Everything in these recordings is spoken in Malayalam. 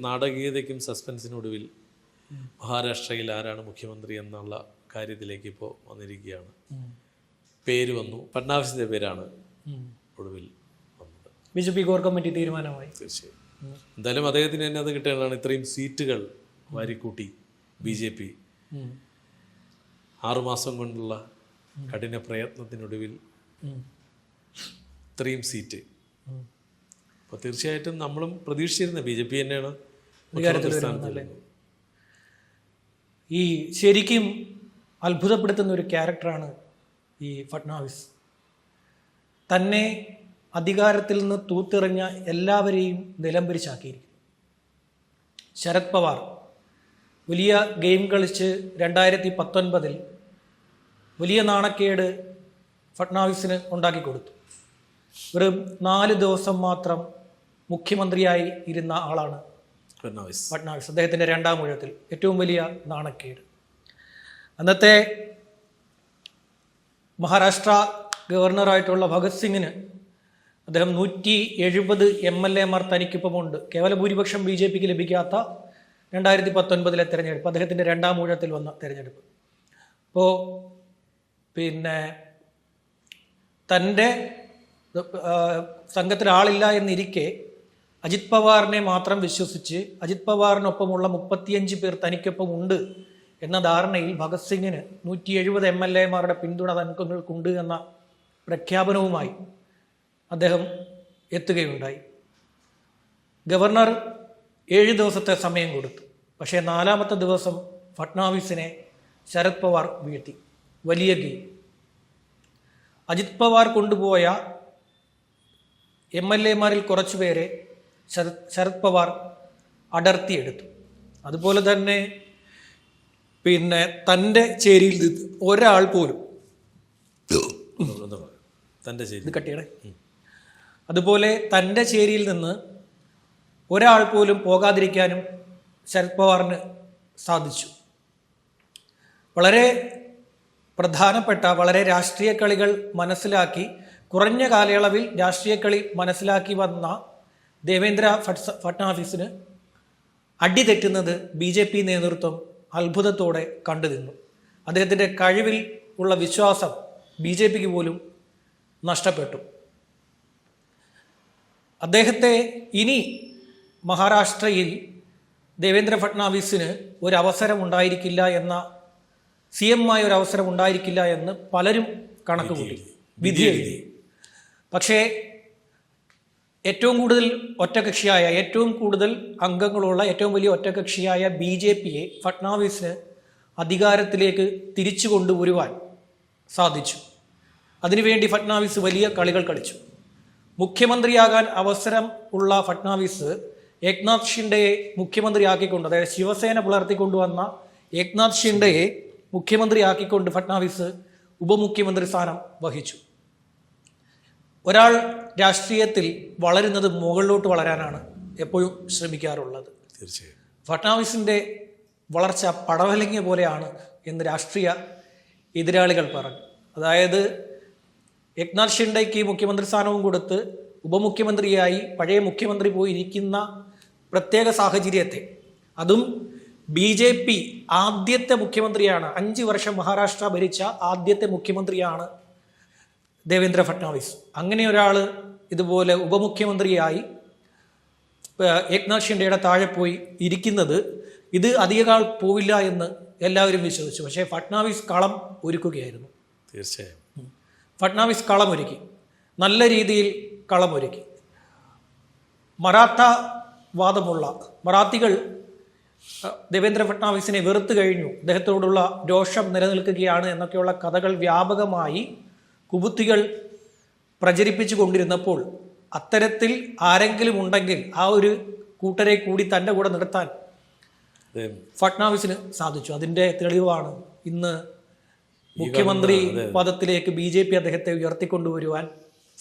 നാടകീയതയ്ക്കും സസ്പെൻസിനൊടുവിൽ മഹാരാഷ്ട്രയിൽ ആരാണ് മുഖ്യമന്ത്രി എന്നുള്ള കാര്യത്തിലേക്ക് ഇപ്പോൾ വന്നിരിക്കുകയാണ്. പേര് വന്നു, ഫഡ്നാവിസിൻ്റെ പേരാണ് ഒടുവിൽ വന്നത്. BJP കോർ കമ്മിറ്റി തീരുമാനമായി. തീർച്ചയായും എന്തായാലും അദ്ദേഹത്തിന് തന്നെ അത് കിട്ടേണ്ടതാണ്. ഇത്രയും സീറ്റുകൾ വാരിക്കൂട്ടി BJP 6 മാസം കൊണ്ടുള്ള കഠിന പ്രയത്നത്തിനൊടുവിൽ ഇത്രയും സീറ്റ്. അപ്പോൾ തീർച്ചയായിട്ടും നമ്മളും പ്രതീക്ഷിച്ചിരുന്ന BJP തന്നെയാണ് ഈ ശരിക്കും അത്ഭുതപ്പെടുത്തുന്ന ഒരു ക്യാരക്ടറാണ് ഈ ഫഡ്നാവിസ്. തന്നെ അധികാരത്തിൽ നിന്ന് തൂത്തെറിഞ്ഞ എല്ലാവരെയും നിലംപരിശാക്കിയിരിക്കുന്നു. ശരത് പവാർ വലിയ ഗെയിം കളിച്ച് 2019 വലിയ നാണക്കേട് ഫഡ്നാവിസിന് ഉണ്ടാക്കിക്കൊടുത്തു. ഒരു 4 ദിവസം മാത്രം മുഖ്യമന്ത്രിയായി ഇരുന്ന ആളാണ് ഫഡ്നാവിസ്. അദ്ദേഹത്തിൻ്റെ 2ാം ഊഴത്തിൽ ഏറ്റവും വലിയ നാണക്കേട്. അന്നത്തെ മഹാരാഷ്ട്ര ഗവർണറായിട്ടുള്ള ഭഗത് സിംഗിന് അദ്ദേഹം 170 MLA മാർ തനിക്കൊപ്പമുണ്ട്. കേവല ഭൂരിപക്ഷം BJPക്ക് ലഭിക്കാത്ത 2019 തെരഞ്ഞെടുപ്പ്, അദ്ദേഹത്തിൻ്റെ 2ാം ഊഴത്തിൽ വന്ന തെരഞ്ഞെടുപ്പ്. അപ്പോൾ തൻ്റെ സംഘത്തിൽ ആളില്ല എന്നിരിക്കെ അജിത് പവാറിനെ മാത്രം വിശ്വസിച്ച് അജിത് പവാറിനൊപ്പമുള്ള 35 പേർ തനിക്കൊപ്പം ഉണ്ട് എന്ന ധാരണയിൽ ഭഗത് സിംഗിന് 170 MLA മാരുടെ പിന്തുണ തനിക്കുണ്ട് എന്ന പ്രഖ്യാപനവുമായി അദ്ദേഹം എത്തുകയുണ്ടായി. ഗവർണർ 7 ദിവസത്തെ സമയം കൊടുത്തു. പക്ഷേ 4ാമത്തെ ദിവസം ഫഡ്നാവിസിനെ ശരത് പവാർ വീഴ്ത്തി. വലിയ ഗെയിം. അജിത് പവാർ കൊണ്ടുപോയ MLA മാരിൽ കുറച്ചുപേരെ ശരത് പവാർ അടർത്തിയെടുത്തു. അതുപോലെ തന്നെ തൻ്റെ ചേരിയിൽ നിന്ന് ഒരാൾ പോലും അതുപോലെ തൻ്റെ ചേരിയിൽ നിന്ന് ഒരാൾ പോലും പോകാതിരിക്കാനും ശരത് പവാറിന് സാധിച്ചു. വളരെ പ്രധാനപ്പെട്ട വളരെ രാഷ്ട്രീയ കളികൾ മനസ്സിലാക്കി കുറഞ്ഞ കാലയളവിൽ രാഷ്ട്രീയ കളി മനസ്സിലാക്കി വന്ന ദേവേന്ദ്ര ഫഡ്നാവിസിന് അടിതെറ്റുന്നത് BJP നേതൃത്വം അത്ഭുതത്തോടെ കണ്ടുനിന്നു. അദ്ദേഹത്തിൻ്റെ കഴിവിൽ ഉള്ള വിശ്വാസം BJPക്ക് പോലും നഷ്ടപ്പെട്ടു. അദ്ദേഹത്തെ ഇനി മഹാരാഷ്ട്രയിൽ ദേവേന്ദ്ര ഫഡ്നാവിസിന് ഒരവസരം ഉണ്ടായിരിക്കില്ല എന്ന CM ആയ ഒരു അവസരം ഉണ്ടായിരിക്കില്ല എന്ന് പലരും കണക്ക് കൂട്ടി, വിധി എഴുതി. പക്ഷേ ഏറ്റവും കൂടുതൽ ഒറ്റകക്ഷിയായ, ഏറ്റവും കൂടുതൽ അംഗങ്ങളുള്ള ഏറ്റവും വലിയ ഒറ്റകക്ഷിയായ BJPയെ ഫഡ്നാവിസിന് അധികാരത്തിലേക്ക് തിരിച്ചു കൊണ്ടുവരുവാൻ സാധിച്ചു. അതിനുവേണ്ടി ഫഡ്നാവിസ് വലിയ കളികൾ കളിച്ചു. മുഖ്യമന്ത്രിയാകാൻ അവസരം ഉള്ള ഫഡ്നാവിസ് ഏക്നാഥ് ഷിൻഡെയെ മുഖ്യമന്ത്രിയാക്കിക്കൊണ്ട്, അതായത് ശിവസേന പുലർത്തിക്കൊണ്ടുവന്ന ഏക്നാഥ് ഷിൻഡെയെ മുഖ്യമന്ത്രിയാക്കിക്കൊണ്ട് ഫഡ്നാവിസ് ഉപമുഖ്യമന്ത്രി സ്ഥാനം വഹിച്ചു. ഒരാൾ രാഷ്ട്രീയത്തിൽ വളരുന്നത് മുകളിലോട്ട് വളരാനാണ് എപ്പോഴും ശ്രമിക്കാറുള്ളത്. തീർച്ചയായും ഫഡ്നാവിസിൻ്റെ വളർച്ച പടവലങ്ങിയ പോലെയാണ് എന്ന് രാഷ്ട്രീയ എതിരാളികൾ പറഞ്ഞു. അതായത് ഏക്നാഥ് ഷിൻഡെയ്ക്ക് മുഖ്യമന്ത്രി സ്ഥാനവും കൊടുത്ത് ഉപമുഖ്യമന്ത്രിയായി പഴയ മുഖ്യമന്ത്രി പോയി ഇരിക്കുന്ന പ്രത്യേക സാഹചര്യത്തെ, അതും BJP ആദ്യത്തെ മുഖ്യമന്ത്രിയാണ്, 5 വർഷം മഹാരാഷ്ട്ര ഭരിച്ച ആദ്യത്തെ മുഖ്യമന്ത്രിയാണ് ദേവേന്ദ്ര ഫഡ്നാവിസ്. അങ്ങനെ ഒരാൾ ഇതുപോലെ ഉപമുഖ്യമന്ത്രിയായി ഏക്നാഥ് ഷിൻഡെയുടെ താഴെ പോയി ഇരിക്കുന്നത് ഇത് അധികകാൽ പോവില്ല എന്ന് എല്ലാവരും വിശ്വസിച്ചു. പക്ഷേ ഫഡ്നാവിസ് കളം ഒരുക്കുകയായിരുന്നു. തീർച്ചയായും ഫഡ്നാവിസ് കളമൊരുക്കി, നല്ല രീതിയിൽ കളമൊരുക്കി. മറാത്ത വാദമുള്ള മറാത്തികൾ ദേവേന്ദ്ര ഫഡ്നാവിസിനെ വെറുത്തു കഴിഞ്ഞു, അദ്ദേഹത്തോടുള്ള രോഷം നിലനിൽക്കുകയാണ് എന്നൊക്കെയുള്ള കഥകൾ വ്യാപകമായി കുബുത്തികൾ പ്രചരിപ്പിച്ചു കൊണ്ടിരുന്നപ്പോൾ അത്തരത്തിൽ ആരെങ്കിലും ഉണ്ടെങ്കിൽ ആ ഒരു കൂട്ടരെ കൂടി തൻ്റെ കൂടെ നിർത്താൻ ഫഡ്നാവിസിന് സാധിച്ചു. അതിൻ്റെ തെളിവാണ് ഇന്ന് മുഖ്യമന്ത്രി പദത്തിലേക്ക് BJP അദ്ദേഹത്തെ ഉയർത്തിക്കൊണ്ടുവരുവാൻ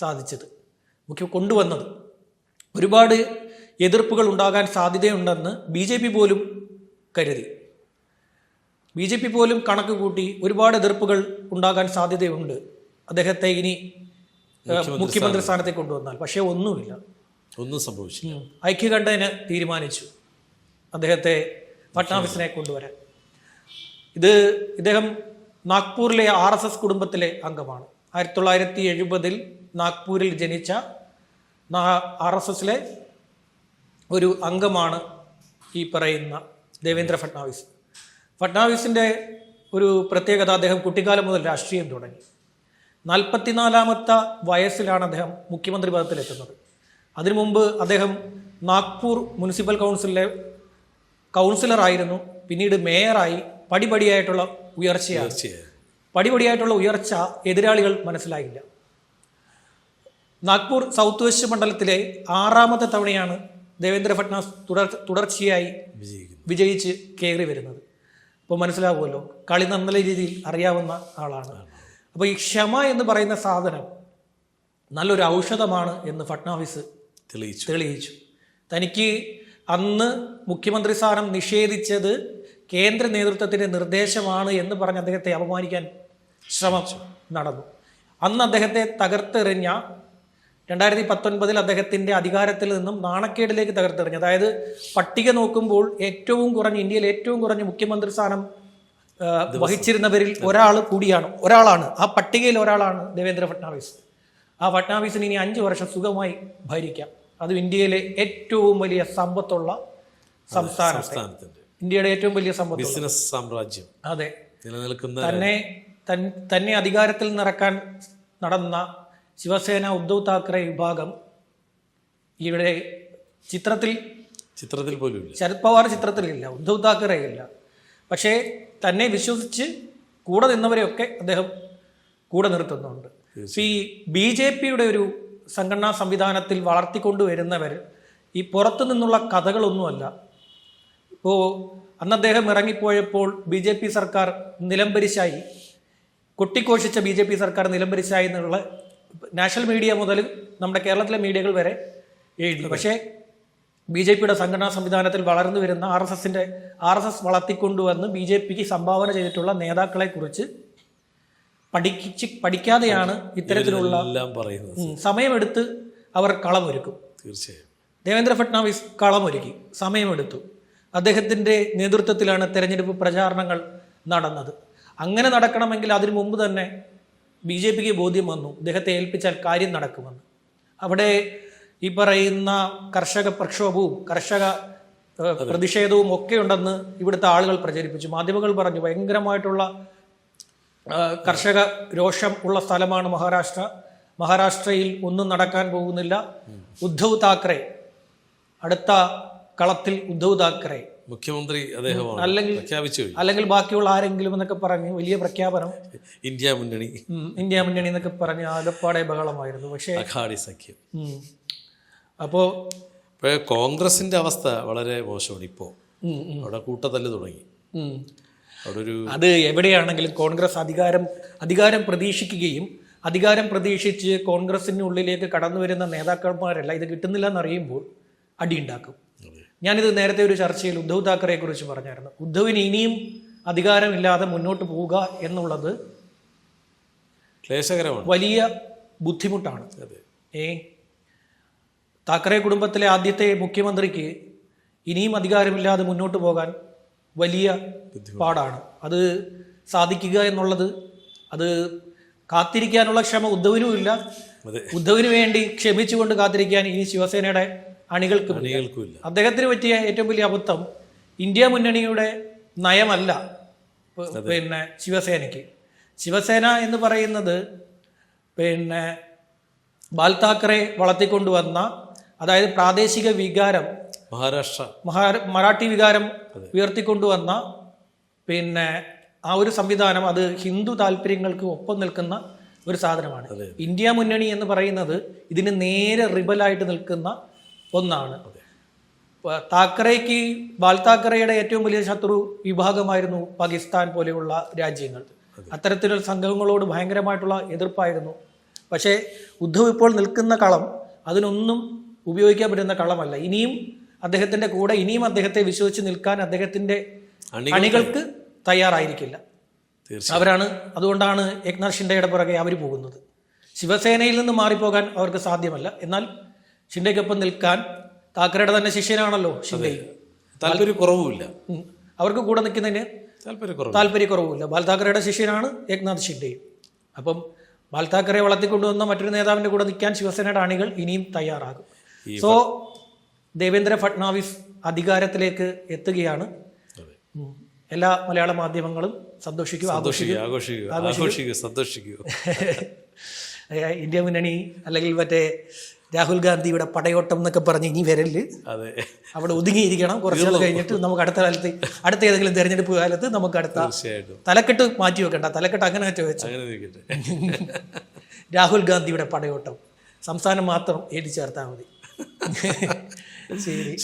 സാധിച്ചത്, കൊണ്ടുവന്നത്. ഒരുപാട് എതിർപ്പുകൾ ഉണ്ടാകാൻ സാധ്യതയുണ്ടെന്ന് BJP പോലും കരുതി. BJP പോലും കണക്ക് കൂട്ടി ഒരുപാട് എതിർപ്പുകൾ ഉണ്ടാകാൻ സാധ്യതയുണ്ട് അദ്ദേഹത്തെ ഇനി മുഖ്യമന്ത്രി സ്ഥാനത്തേക്ക് കൊണ്ടുവന്നാൽ. പക്ഷേ ഒന്നുമില്ല. ഒന്നും സംഭവിച്ചില്ല. ഐക്യകണ്ഠേന തീരുമാനിച്ചു അദ്ദേഹത്തെ ഫട്നാവിസിനെ കൊണ്ടുവരാൻ. ഇദ്ദേഹം നാഗ്പൂരിലെ RSS കുടുംബത്തിലെ അംഗമാണ്. 1970 നാഗ്പൂരിൽ ജനിച്ച RSSലെ ഒരു അംഗമാണ് ഈ പറയുന്ന ദേവേന്ദ്ര ഫട്നാവിസ്. ഫട്നാവിസിൻ്റെ ഒരു പ്രത്യേകത, അദ്ദേഹം കുട്ടിക്കാലം മുതൽ രാഷ്ട്രീയം തുടങ്ങി. 44-ാമത്തെ വയസ്സിലാണ് അദ്ദേഹം മുഖ്യമന്ത്രി പദത്തിലെത്തുന്നത്. അതിനു മുമ്പ് അദ്ദേഹം നാഗ്പൂർ മുനിസിപ്പൽ കൗൺസിലിലെ കൗൺസിലറായിരുന്നു. പിന്നീട് മേയറായി. പടിപടിയായിട്ടുള്ള ഉയർച്ച എതിരാളികൾ മനസ്സിലായില്ല. നാഗ്പൂർ സൗത്ത് വെസ്റ്റ് മണ്ഡലത്തിലെ 6ാമത്തെ തവണയാണ് ദേവേന്ദ്ര ഫട്നാവിസ് തുടർച്ചയായി വിജയിച്ച് കയറി വരുന്നത്. അപ്പോൾ മനസ്സിലാവുമല്ലോ, കളി നല്ല രീതിയിൽ അറിയാവുന്ന ആളാണ്. അപ്പോൾ ഈ ക്ഷമ എന്ന് പറയുന്ന സാധനം നല്ലൊരു ഔഷധമാണ് എന്ന് ഫട്നാവിസ് തെളിയിച്ചു. തനിക്ക് അന്ന് മുഖ്യമന്ത്രി സ്ഥാനം നിഷേധിച്ചത് കേന്ദ്ര നേതൃത്വത്തിൻ്റെ നിർദ്ദേശമാണ് എന്ന് പറഞ്ഞ് അദ്ദേഹത്തെ അപമാനിക്കാൻ ശ്രമം നടന്നു. അന്ന് അദ്ദേഹത്തെ തകർത്തെറിഞ്ഞ 2019 അദ്ദേഹത്തിൻ്റെ അധികാരത്തിൽ നിന്നും നാണക്കേടിലേക്ക് തകർത്തെറിഞ്ഞു. അതായത് പട്ടിക നോക്കുമ്പോൾ ഇന്ത്യയിൽ ഏറ്റവും കുറഞ്ഞ മുഖ്യമന്ത്രി സ്ഥാനം വഹിച്ചിരുന്നവരിൽ ഒരാളാണ്. ആ പട്ടികയിൽ ഒരാളാണ് ദേവേന്ദ്ര ഫട്നാവിസ്. ആ ഫട്നാവിസിന് ഇനി 5 വർഷം സുഖമായി ഭരിക്കാം. അത് ഇന്ത്യയിലെ ഏറ്റവും വലിയ സമ്പത്തുള്ള സംസ്ഥാനത്തെ, ഇന്ത്യയുടെ ഏറ്റവും വലിയ ബിസിനസ് സാമ്രാജ്യം അതെ നിലനിൽക്കുന്ന തന്നെ അധികാരത്തിൽ നിറക്കാൻ നടന്ന ശിവസേന ഉദ്ധവ് താക്കറെ വിഭാഗം ഇവിടെ ചിത്രത്തിൽ പോലും ശരത് പവാർ ചിത്രത്തിലില്ല, ഉദ്ധവ് താക്കറെ ഇല്ല. പക്ഷേ തന്നെ വിശ്വസിച്ച് കൂടെ നിന്നവരെയൊക്കെ അദ്ദേഹം കൂടെ നിർത്തുന്നുണ്ട്. ഈ BJPയുടെ ഒരു സംഘടനാ സംവിധാനത്തിൽ വളർത്തിക്കൊണ്ടുവരുന്നവർ ഈ പുറത്തു നിന്നുള്ള കഥകളൊന്നുമല്ല. ഇപ്പോൾ അന്ന് അദ്ദേഹം ഇറങ്ങിപ്പോയപ്പോൾ BJP സർക്കാർ നിലംപരിശായി, കൊട്ടിഘോഷിച്ച BJP സർക്കാർ നിലംപരിശായി എന്നുള്ള നാഷണൽ മീഡിയ മുതൽ നമ്മുടെ കേരളത്തിലെ മീഡിയകൾ വരെ എഴുതി. പക്ഷേ BJPയുടെ സംഘടനാ സംവിധാനത്തിൽ വളർന്നു വരുന്ന RSS വളർത്തിക്കൊണ്ടുവന്ന് BJPക്ക് സംഭാവന ചെയ്തിട്ടുള്ള നേതാക്കളെ കുറിച്ച് പഠിക്കാതെയാണ് ഇത്തരത്തിലുള്ള സമയമെടുത്ത് അവർ കളമൊരുക്കും. തീർച്ചയായും ദേവേന്ദ്ര ഫട്നാവിസ് കളമൊരുക്കി, സമയമെടുത്തു. അദ്ദേഹത്തിൻ്റെ നേതൃത്വത്തിലാണ് തെരഞ്ഞെടുപ്പ് പ്രചാരണങ്ങൾ നടന്നത്. അങ്ങനെ നടക്കണമെങ്കിൽ അതിനു മുമ്പ് തന്നെ BJPക്ക് ബോധ്യം വന്നു അദ്ദേഹത്തെ ഏൽപ്പിച്ചാൽ കാര്യം നടക്കുമെന്ന്. അവിടെ ഈ പറയുന്ന കർഷക പ്രക്ഷോഭവും കർഷക പ്രതിഷേധവും ഒക്കെ ഉണ്ടെന്ന് ഇവിടുത്തെ ആളുകൾ പ്രചരിപ്പിച്ചു. മാധ്യമങ്ങൾ പറഞ്ഞു ഭയങ്കരമായിട്ടുള്ള കർഷക രോഷം ഉള്ള സ്ഥലമാണ് മഹാരാഷ്ട്രയിൽ ഒന്നും നടക്കാൻ പോകുന്നില്ല. ഉദ്ധവ് താക്കറെ, അടുത്ത കളത്തിൽ ഉദ്ധവ് താക്കറെ മുഖ്യമന്ത്രി അല്ലെങ്കിൽ ബാക്കിയുള്ള ആരെങ്കിലും എന്നൊക്കെ പറഞ്ഞ് വലിയ പ്രഖ്യാപനം, ഇന്ത്യ മുന്നണി എന്നൊക്കെ പറഞ്ഞ് ആലപ്പാടെ ബഹളമായിരുന്നു. പക്ഷേ സഖ്യം. അപ്പോൾ കോൺഗ്രസിന്റെ അവസ്ഥ വളരെ മോശമാണ്. ഇപ്പോൾ അവിടെ കൂട്ടത്തല്ല് തുടങ്ങി. അത് എവിടെയാണെങ്കിലും കോൺഗ്രസ് അധികാരം പ്രതീക്ഷിക്കുകയും അധികാരം പ്രതീക്ഷിച്ച് കോൺഗ്രസിനുള്ളിലേക്ക് കടന്നു വരുന്ന നേതാക്കന്മാരല്ല ഇത് കിട്ടുന്നില്ല എന്നറിയുമ്പോൾ അടിയുണ്ടാക്കും. ഞാനിത് നേരത്തെ ഒരു ചർച്ചയിൽ ഉദ്ധവ് താക്കറെയെ കുറിച്ച് പറഞ്ഞായിരുന്നു. ഉദ്ധവിന് ഇനിയും അധികാരമില്ലാതെ മുന്നോട്ട് പോവുക എന്നുള്ളത് ക്ലേശകരമാണ്, വലിയ ബുദ്ധിമുട്ടാണ്. താക്കറെ കുടുംബത്തിലെ ആദ്യത്തെ മുഖ്യമന്ത്രിക്ക് ഇനിയും അധികാരമില്ലാതെ മുന്നോട്ട് പോകാൻ വലിയ പാടാണ്. അത് സാധിക്കുക എന്നുള്ളത്, അത് കാത്തിരിക്കാനുള്ള ക്ഷമ ഉദ്ധവിനും ഇല്ല. ഉദ്ധവിന് വേണ്ടി ക്ഷമിച്ചുകൊണ്ട് കാത്തിരിക്കാൻ ഇനി ശിവസേനയുടെ അണികൾക്കും ഇല്ല. അദ്ദേഹത്തിന് പറ്റിയ ഏറ്റവും വലിയ അബദ്ധം ഇന്ത്യ മുന്നണിയുടെ നയമല്ല ശിവസേന എന്ന് പറയുന്നത് ബാൽ താക്കറെ വളർത്തിക്കൊണ്ടുവന്ന, അതായത് പ്രാദേശിക വികാരം, മറാഠി വികാരം ഉയർത്തിക്കൊണ്ടുവന്ന ആ ഒരു സംവിധാനം, അത് ഹിന്ദു താല്പര്യങ്ങൾക്ക് ഒപ്പം നിൽക്കുന്ന ഒരു സാധനമാണ്. ഇന്ത്യ മുന്നണി എന്ന് പറയുന്നത് ഇതിന് നേരെ റിബലായിട്ട് നിൽക്കുന്ന ഒന്നാണ്. ബാൽ താക്കറെയുടെ ഏറ്റവും വലിയ ശത്രു വിഭാഗമായിരുന്നു പാകിസ്ഥാൻ പോലെയുള്ള രാജ്യങ്ങൾ. അത്തരത്തിലുള്ള സംഘങ്ങളോട് ഭയങ്കരമായിട്ടുള്ള എതിർപ്പായിരുന്നു. പക്ഷേ ഉദ്ധവ് ഇപ്പോൾ നിൽക്കുന്ന കളം അതിനൊന്നും ഉപയോഗിക്കാൻ പറ്റുന്ന കളമല്ല. ഇനിയും അദ്ദേഹത്തിൻ്റെ കൂടെ, ഇനിയും അദ്ദേഹത്തെ വിശ്വസിച്ച് നിൽക്കാൻ അദ്ദേഹത്തിൻ്റെ അണികൾക്ക് തയ്യാറായിരിക്കില്ല. അതുകൊണ്ടാണ് ഏക്നാഥ് ഷിൻഡെയുടെ പുറകെ അവർ പോകുന്നത്. ശിവസേനയിൽ നിന്ന് മാറിപ്പോകാൻ അവർക്ക് സാധ്യമല്ല. എന്നാൽ ഷിൻഡെക്കൊപ്പം നിൽക്കാൻ താക്കറയുടെ തന്നെ ശിഷ്യനാണല്ലോ ഷിൻഡെ. താല്പര്യക്കുറവുമില്ല. അവർക്ക് കൂടെ നിൽക്കുന്നതിന് താല്പര്യക്കുറവുമില്ല. ബാൽ താക്കറയുടെ ശിഷ്യനാണ് ഏക്നാഥ് ഷിൻഡെ. അപ്പം ബാൽ താക്കറെ വളർത്തിക്കൊണ്ടുവന്ന മറ്റൊരു നേതാവിൻ്റെ കൂടെ നിൽക്കാൻ ശിവസേനയുടെ അണികൾ ഇനിയും തയ്യാറാകും. സോ ദേവേന്ദ്ര ഫട്നാവിസ് അധികാരത്തിലേക്ക് എത്തുകയാണ്. എല്ലാ മലയാള മാധ്യമങ്ങളും സന്തോഷിക്കൂ, സന്തോഷിക്കൂ. ഇന്ത്യ മുന്നണി അല്ലെങ്കിൽ മറ്റേ രാഹുൽ ഗാന്ധിയുടെ പടയോട്ടം എന്നൊക്കെ പറഞ്ഞ് ഇനി വരല് അവിടെ ഒതുങ്ങിയിരിക്കണം. കുറച്ചുകൾ കഴിഞ്ഞിട്ട് നമുക്ക് അടുത്ത ഏതെങ്കിലും തെരഞ്ഞെടുപ്പ് കാലത്ത് നമുക്ക് അടുത്ത തലക്കെട്ട് മാറ്റി വെക്കണ്ട, തലക്കെട്ട് അങ്ങനെ വെച്ചു രാഹുൽ ഗാന്ധിയുടെ പടയോട്ടം സംസ്ഥാനം മാത്രം എഴുതി ചേർത്താൽ മതി. ശരി.